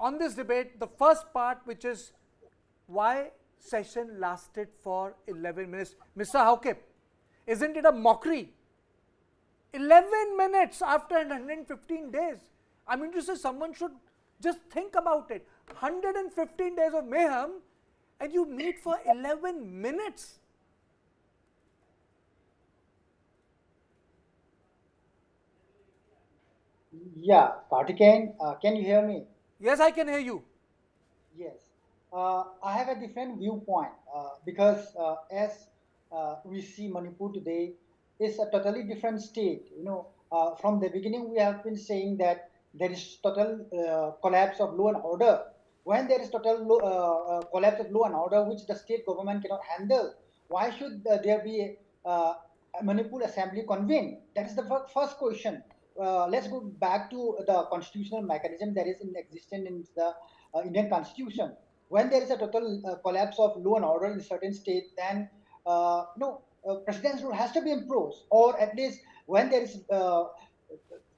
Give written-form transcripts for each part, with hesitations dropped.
on this debate, the first part, which is why session lasted for 11 minutes. Mr. Haokip, isn't it a mockery? 11 minutes after 115 days. I mean to say, someone should just think about it. 115 days of mayhem and you meet for 11 minutes. Yeah, Kartikeya, can you hear me? Yes, I can hear you. Yes. I have a different viewpoint because as we see Manipur today, it's a totally different state. From the beginning, we have been saying that there is total collapse of law and order. When there is total collapse of law and order, which the state government cannot handle, why should there be a Manipur Assembly convened? That is the first question. Let's go back to the constitutional mechanism that is in existence in the Indian Constitution. When there is a total collapse of law and order in a certain state, then president's rule has to be imposed, or at least when there is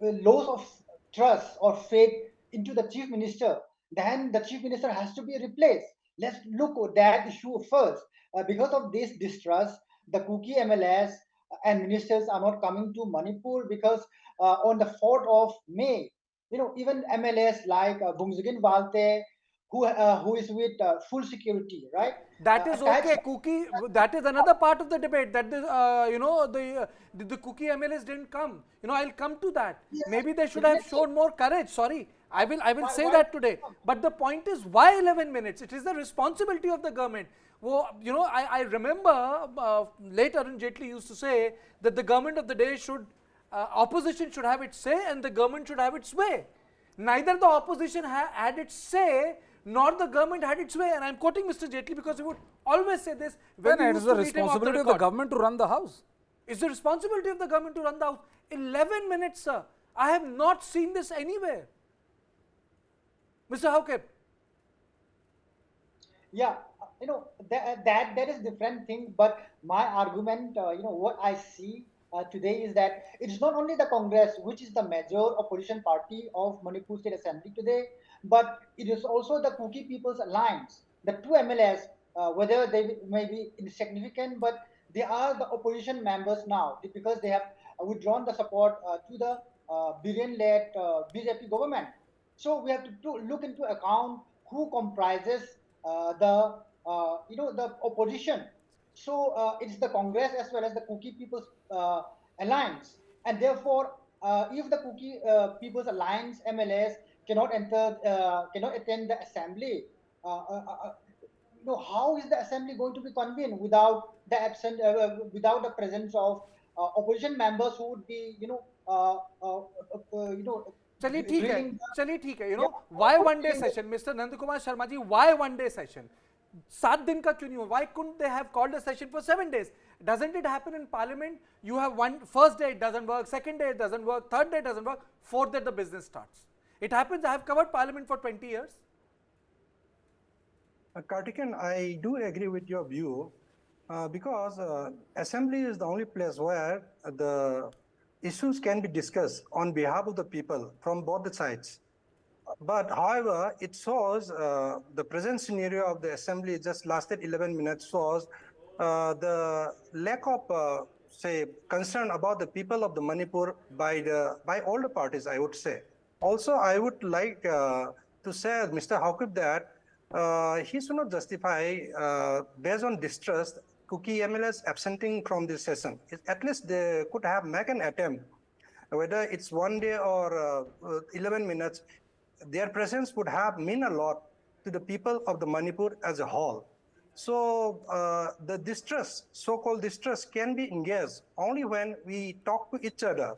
loss of trust or faith into the chief minister, then the chief minister has to be replaced. Let's look at that issue first. Because of this distrust, the Kuki MLAs and ministers are not coming to Manipur because on the 4th of May, even MLAs like Bumzugin Walte, who is with full security, right? That is okay, Kuki. That is another part of the debate. That is, the Kuki MLAs didn't come. I'll come to that. Yes, Remember they should have shown more courage. Sorry, I will say that today. But the point is, why 11 minutes? It is the responsibility of the government. Well, I remember later Arun Jaitley used to say that the government of the day should, opposition should have its say and the government should have its way. Neither the opposition had its say nor the government had its way, and I am quoting Mr. Jaitley because he would always say this. Then it is the responsibility of the government to run the house. It's the responsibility of the government to run the house. 11 minutes, sir. I have not seen this anywhere. Mr. Haokip. Yeah, that is different thing. But my argument, what I see today is that it's not only the Congress, which is the major opposition party of Manipur State Assembly today, but it is also the Kuki People's Alliance. The two MLAs, whether they may be insignificant, but they are the opposition members now because they have withdrawn the support to the Biren-led BJP government. So we have to look into account who comprises the opposition. So it's the Congress as well as the Kuki People's Alliance, and therefore, if the Kuki People's Alliance MLAs cannot attend the assembly, how is the assembly going to be convened without the without the presence of opposition members who would be चलिए ठीक है why one day session? Mr. Nandakumar Sharma ji, why one day session? 7 दिन का क्यों नहीं हुआ? Why couldn't they have called a session for 7 days? Doesn't it happen in parliament? You have first day it doesn't work, second day it doesn't work, third day it doesn't work, fourth day the business starts. It happens. I have covered parliament for 20 years. Kartikeya, I do agree with your view because assembly is the only place where the issues can be discussed on behalf of the people from both the sides. But however, it shows the present scenario of the assembly just lasted 11 minutes shows the lack of concern about the people of the Manipur by all the parties, I would say. Also, I would like to say, Mr. Haokip, that he should not justify based on distrust Kuki MLAs absenting from this session. At least they could have made an attempt, whether it's 1 day or 11 minutes. Their presence would have mean a lot to the people of the Manipur as a whole. So the distrust, so-called distrust, can be engaged only when we talk to each other.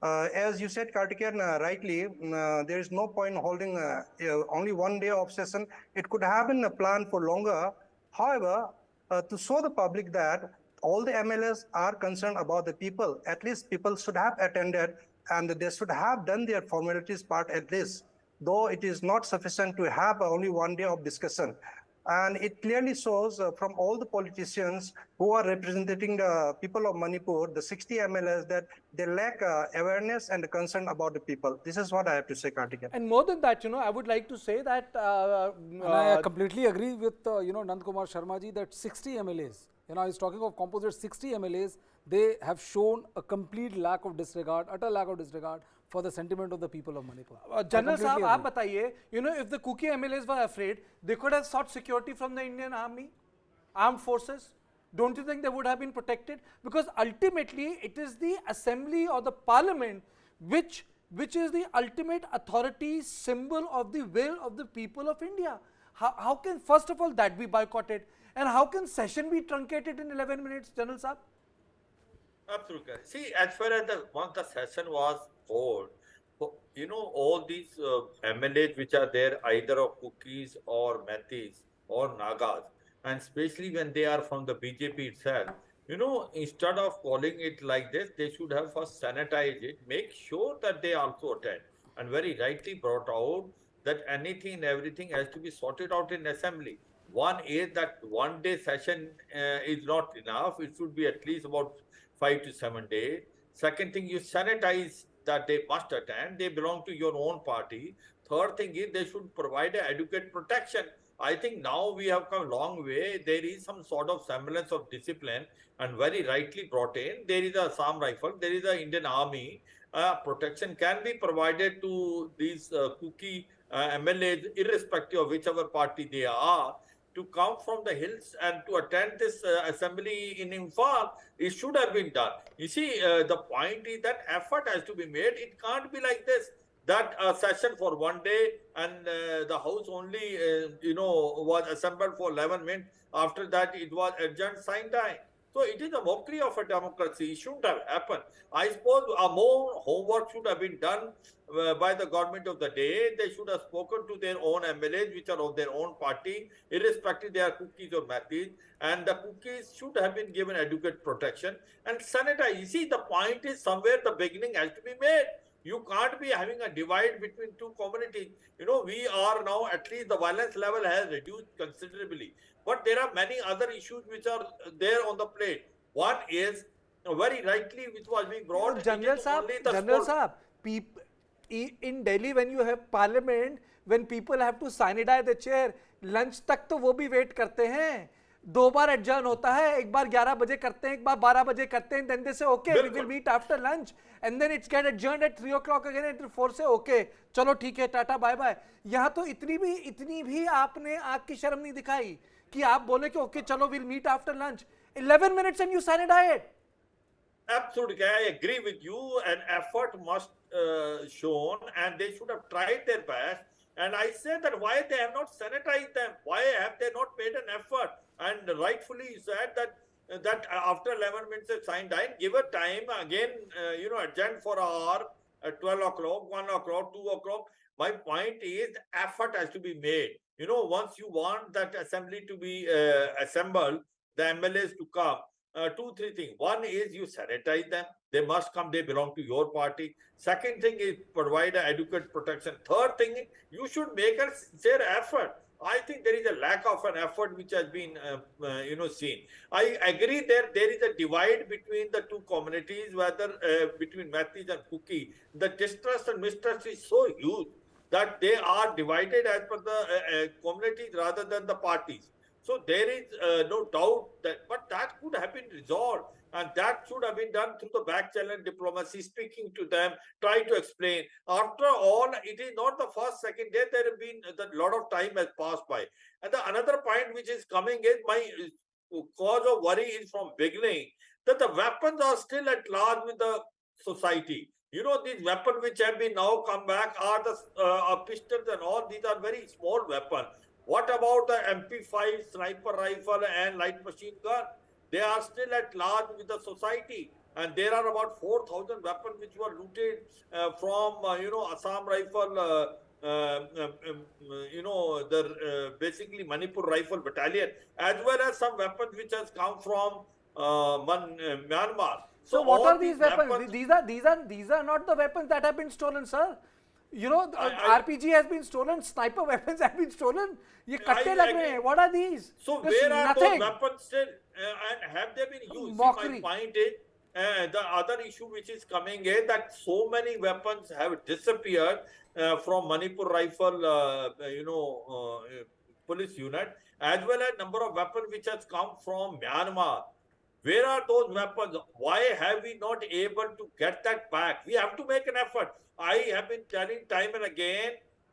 As you said, Kartikeya, rightly, there is no point holding only 1 day of session. It could have been a plan for longer. However, to show the public that all the MLAs are concerned about the people, at least people should have attended and they should have done their formalities part at least, though it is not sufficient to have only 1 day of discussion. And it clearly shows from all the politicians who are representing the people of Manipur, the 60 MLAs, that they lack awareness and concern about the people. This is what I have to say, Kartikeya. And more than that, I would like to say that And I completely agree with Nandakumar Sharma ji that 60 MLAs, he's talking of composite 60 MLAs, they have shown a complete lack of disregard, utter lack of disregard for the sentiment of the people of Manipur. General Saab, aap bataiye, if the Kuki MLAs were afraid, they could have sought security from the Indian army, armed forces. Don't you think they would have been protected? Because ultimately, it is the assembly or the parliament which is the ultimate authority, symbol of the will of the people of India. How can, first of all, that be boycotted? And how can session be truncated in 11 minutes, General Saab? Absolutely. See, as far as once the session was called, all these MLAs which are there, either of Kukis or Meiteis or Nagas, and especially when they are from the BJP itself, instead of calling it like this, they should have first sanitized it, make sure that they also attend, and very rightly brought out that anything and everything has to be sorted out in assembly. One is that one day session is not enough. It should be at least about 5 to 7 days. Second thing, you sanitize that they must attend. They belong to your own party. Third thing is they should provide adequate protection. I think now we have come a long way. There is some sort of semblance of discipline, and very rightly brought in. There is a Assam Rifle, there is the Indian Army. Protection can be provided to these Kuki MLAs, irrespective of whichever party they are, to come from the hills and to attend this assembly in Imphal. It should have been done. You see, the point is that effort has to be made. It can't be like this, that session for one day and the house only, was assembled for 11 minutes. After that, it was adjourned, sign time. So it is a mockery of a democracy. It shouldn't have happened. I suppose more homework should have been done by the government of the day. They should have spoken to their own MLAs, which are of their own party, irrespective they are Kukis or Meiteis, and the Kukis should have been given adequate protection and sanitize. You see, the point is somewhere the beginning has to be made. You can't be having a divide between two communities. We are now, at least the violence level has reduced considerably. But there are many other issues which are there on the plate. One is, very rightly, which was being brought. General Saab, in Delhi, when you have parliament, when people have to sanitize the chair, lunch तक तो वो भी wait करते हैं. 2 बार adjourn होता है, एक बार 11 बजे करते हैं, एक बार 12 बजे करते हैं, then they say okay, we will meet after lunch, and then it's get adjourned at 3 o'clock again, at 4 say okay, चलो ठीक है, टाटा बाय बाय. यहाँ तो इतनी भी आपने आँख की शर्म नहीं दिखाई कि आप बोले कि okay, चलो we'll meet after lunch. 11 minutes and you sanitize it. Absolutely, I agree with you. An effort must shown, and they should have tried their best. And I said that why they have not sanitized them? Why have they not made an effort? And rightfully you said that after 11 minutes of sign time, give a time again, adjourn for an hour at 12 o'clock, 1 o'clock, 2 o'clock. My point is effort has to be made. Once you want that assembly to be assembled, the MLAs to come, 2-3 things. One is you sanitize them. They must come. They belong to your party. Second thing is provide adequate protection. Third thing, you should make a sincere effort. I think there is a lack of an effort which has been, seen. I agree there is a divide between the two communities, whether between Meiteis and Kuki. The distrust and mistrust is so huge that they are divided as per the communities rather than the parties. So there is no doubt but that could have been resolved, and that should have been done through the back channel diplomacy, speaking to them, try to explain. After all, it is not the first, second day. There have been a lot of time has passed by. And the another point which is coming is my cause of worry is from beginning that the weapons are still at large with the society. These weapons which have been now come back are the pistols and all. These are very small weapons. What about the MP5 sniper rifle and light machine gun? They are still at large with the society. And there are about 4,000 weapons which were looted from, Assam Rifle, basically Manipur Rifle Battalion, as well as some weapons which has come from Myanmar. So what are these weapons? These are not the weapons that have been stolen, sir. You know, RPG has been stolen, sniper weapons have been stolen. ये कट्टे लग रहे हैं. What are these? So There's where are nothing. those weapons still, and have they been used? Mockery. See, my point is, the other issue which is coming is that so many weapons have disappeared from Manipur Rifle, police unit, as well as number of weapons which has come from Myanmar. Where are those weapons? Why have we not able to get that back? We have to make an effort. I have been telling time and again,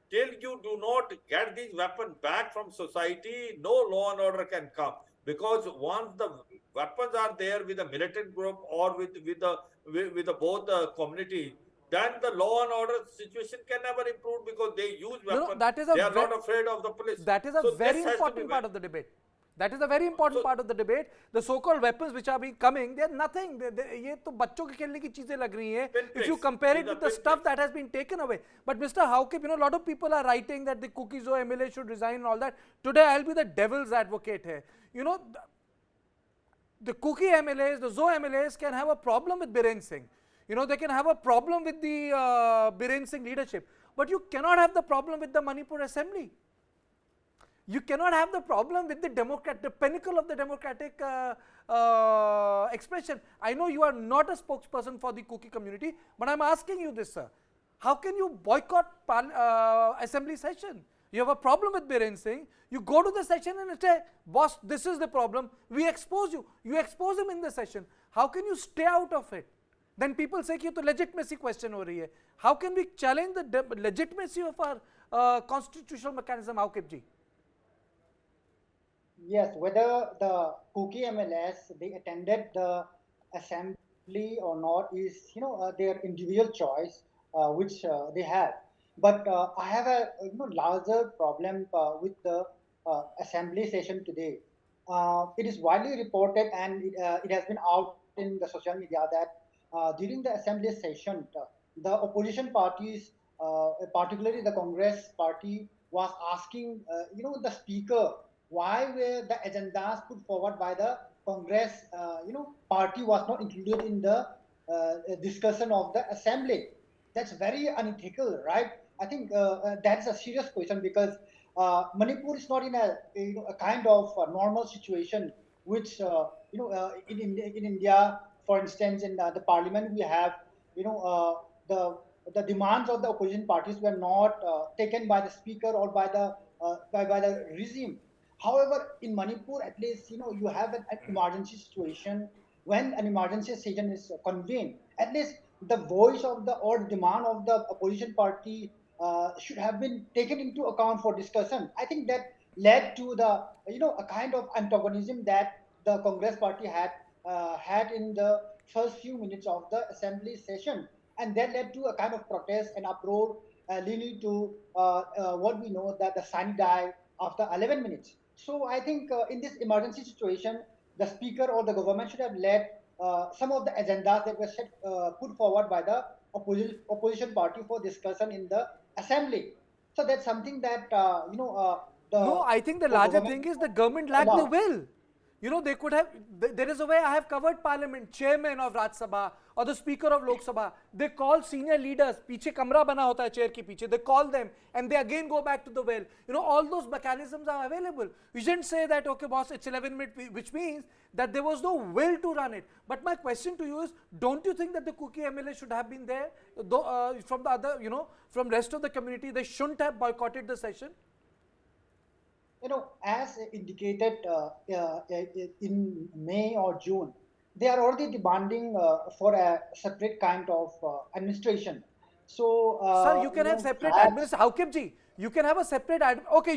till you do not get these weapons back from society, no law and order can come. Because once the weapons are there with the militant group or with the both community, then the law and order situation can never improve because they use weapons. No, that is they are not afraid of the police. That is a So very this has to important be part of the debate. That is a very important part of the debate. The so-called weapons which are being coming, they are nothing. ये तो बच्चों के खेलने की चीजें लग रही हैं. If you compare it with the stuff that has been taken away. But Mr. Haokip, you know, a lot of people are writing that the Kuki MLA should resign and all that. Today I'll be the devil's advocate here. You know, the Kuki MLAs, the Zo MLAs can have a problem with Biren Singh. You know, they can have a problem with the Biren Singh leadership. But you cannot have the problem with the Manipur Assembly. You cannot have the problem with the pinnacle of the democratic expression. I know you are not a spokesperson for the Kuki community, but I'm asking you this, sir. How can you boycott assembly session? You have a problem with Biren Singh, you go to the session and say, boss, this is the problem, we expose you. You expose him in the session. How can you stay out of it? Then people say, कि तो legitimacy question हो रही है. How can we challenge the legitimacy of our constitutional mechanism, Haokip ji? Yes, whether the Kuki MLAs they attended the assembly or not is their individual choice, which they have. But I have a larger problem with the assembly session today. It is widely reported and it has been out in the social media that during the assembly session, the opposition parties, particularly the Congress party, was asking the speaker why were the agendas put forward by the Congress party was not included in the discussion of the assembly. That's very unethical, right? I think that's a serious question because Manipur is not in a kind of normal situation, which in India, for instance, in the parliament we have the demands of the opposition parties were not taken by the speaker or by the regime. However, in Manipur, at least, you have an emergency situation. When an emergency session is convened, at least the voice of or demand of the opposition party should have been taken into account for discussion. I think that led to the, a kind of antagonism that the Congress party had in the first few minutes of the assembly session. And that led to a kind of protest and uproar leading to what we know that the sine died after 11 minutes. So I think in this emergency situation, the speaker or the government should have led some of the agendas that were put forward by the opposition party for discussion in the assembly. So that's something that no, I think the larger thing is the government lacked the will. They could have. There is a way. I have covered Parliament, chairman of Raj Sabha or the speaker of Lok Sabha. They call senior leaders. पीछे कमरा बना होता है chair के पीछे. They call them and they again go back to the well. All those mechanisms are available. You shouldn't say that okay, boss, it's 11 minutes, which means that there was no will to run it. But my question to you is, don't you think that the Kuki MLA should have been there? Though from the other, from rest of the community, they shouldn't have boycotted the session. As indicated in May or June, they are already demanding for a separate kind of administration. So, sir, you can have separate administration. Haokip ji, you can have a separate. Okay,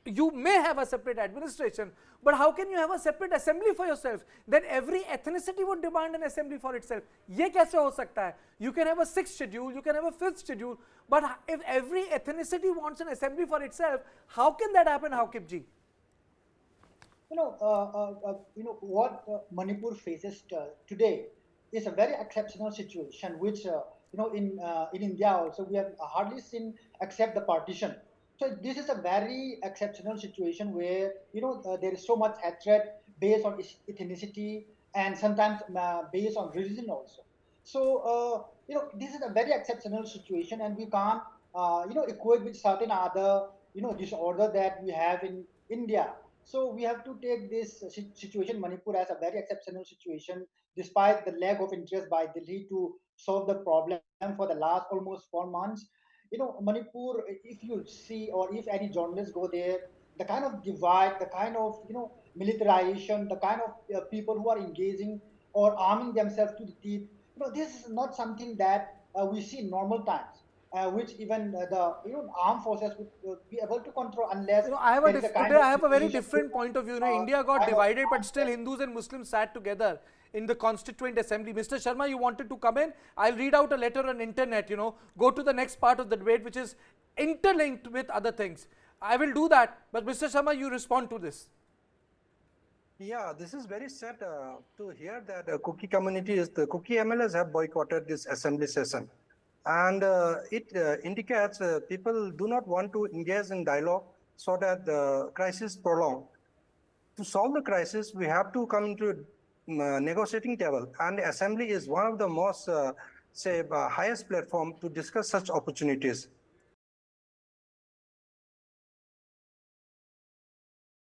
you may have a separate administration, but how can you have a separate assembly for yourself? Then every ethnicity would demand an assembly for itself. ये कैसे हो सकता है? You can have a 6th schedule, you can have a 5th schedule, but if every ethnicity wants an assembly for itself, how can that happen, Haokip ji? What Manipur faces today is a very exceptional situation, which in India also we have hardly seen except the partition. So this is a very exceptional situation where there is so much hatred based on ethnicity and sometimes based on religion also. So, this is a very exceptional situation, and we can't, equate with certain other, disorder that we have in India. So we have to take this situation, Manipur, as a very exceptional situation, despite the lack of interest by Delhi to solve the problem for the last almost 4 months. Manipur, if you see, or if any journalists go there, the kind of divide, the kind of, militarization, the kind of people who are engaging or arming themselves to the teeth, this is not something that we see in normal times, which even the armed forces would be able to control unless I have there is a kind today of I have a very situation, different point of view. India got kind of divided, but armed still struggle. Hindus and Muslims sat together in the Constituent Assembly. Mr. Sharma, you wanted to come in? I'll read out a letter on internet. Go to the next part of the debate, which is interlinked with other things. I will do that, but Mr. Sharma, you respond to this. Yeah, this is very sad to hear that the Kuki MLAs have boycotted this assembly session. And it indicates people do not want to engage in dialogue so that the crisis prolonged. To solve the crisis, we have to come into a negotiating table. And the assembly is one of the most, highest platform to discuss such opportunities.